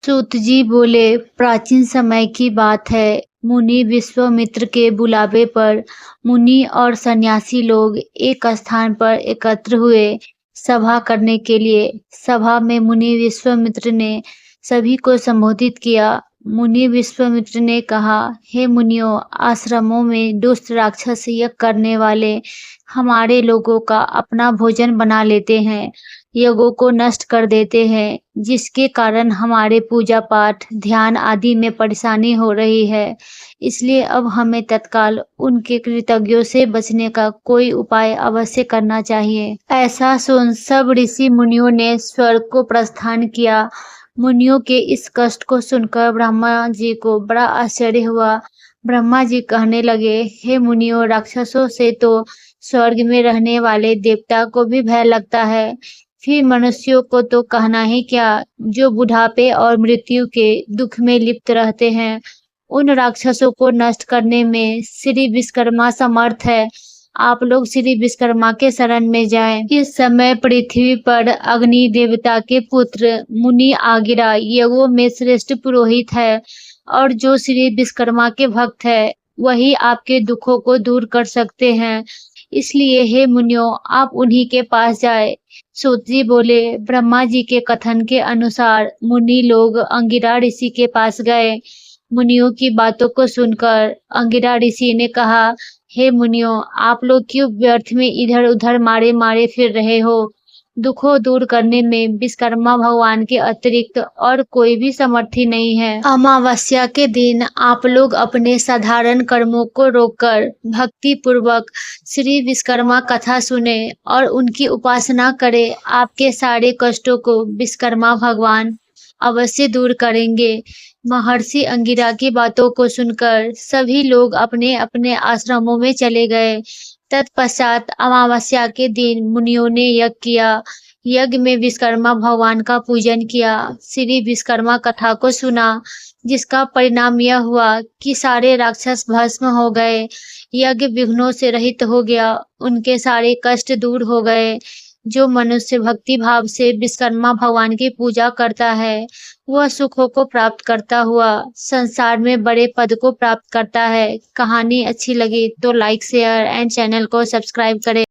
सूत जी बोले, प्राचीन समय की बात है। मुनि विश्वामित्र के बुलावे पर मुनि और सन्यासी लोग एक स्थान पर एकत्र हुए सभा करने के लिए। सभा में मुनि विश्वामित्र ने सभी को संबोधित किया। मुनि विश्वामित्र ने कहा, हे मुनियों, आश्रमों में दुष्ट राक्षस यज्ञ करने वाले हमारे लोगों का अपना भोजन बना लेते हैं, यज्ञों को नष्ट कर देते हैं, जिसके कारण हमारे पूजा पाठ, ध्यान आदि में परेशानी हो रही है। इसलिए अब हमें तत्काल उनके कृतज्ञों से बचने का कोई उपाय अवश्य करना चाहिए। ऐसा सुन सब ऋषि मुनियों ने स्वर्ग को प्रस्थान किया। मुनियों के इस कष्ट को सुनकर ब्रह्मा जी को बड़ा आश्चर्य हुआ। ब्रह्मा जी कहने लगे, हे मुनियों, राक्षसों से तो स्वर्ग में रहने वाले देवता को भी भय लगता है, फिर मनुष्यों को तो कहना ही क्या, जो बुढ़ापे और मृत्यु के दुख में लिप्त रहते हैं। उन राक्षसों को नष्ट करने में श्री विश्वकर्मा समर्थ है। आप लोग श्री विश्वकर्मा के शरण में जाएं। इस समय पृथ्वी पर अग्नि देवता के पुत्र मुनि आगिरा यज्ञों में श्रेष्ठ पुरोहित है, और जो श्री विश्वकर्मा के भक्त है वही आपके दुखों को दूर कर सकते हैं। इसलिए हे मुनियों, आप उन्हीं के पास जाए। सूत जी बोले, ब्रह्मा जी के कथन के अनुसार मुनि लोग अंगिरा ऋषि के पास गए। मुनियों की बातों को सुनकर अंगिरा ऋषि ने कहा, हे मुनियों, आप लोग क्यों व्यर्थ में इधर उधर मारे मारे फिर रहे हो? दुखों दूर करने में विश्वकर्मा भगवान के अतिरिक्त और कोई भी समर्थी नहीं है। अमावस्या के दिन आप लोग अपने साधारण कर्मों को रोककर भक्ति पूर्वक श्री विश्वकर्मा कथा सुने और उनकी उपासना करें। आपके सारे कष्टों को विश्वकर्मा भगवान अवश्य दूर करेंगे। महर्षि अंगिरा की बातों को सुनकर सभी लोग अपने अपने आश्रमों में चले गए। तत्पश्चात अमावस्या के दिन मुनियों ने यज्ञ किया। यज्ञ में विश्वकर्मा भगवान का पूजन किया, श्री विश्वकर्मा कथा को सुना, जिसका परिणाम यह हुआ कि सारे राक्षस भस्म हो गए। यज्ञ विघ्नों से रहित हो गया, उनके सारे कष्ट दूर हो गए। जो मनुष्य भक्ति भाव से विश्वकर्मा भगवान की पूजा करता है, वह सुखों को प्राप्त करता हुआ संसार में बड़े पद को प्राप्त करता है। कहानी अच्छी लगी तो लाइक, शेयर एंड चैनल को सब्सक्राइब करें।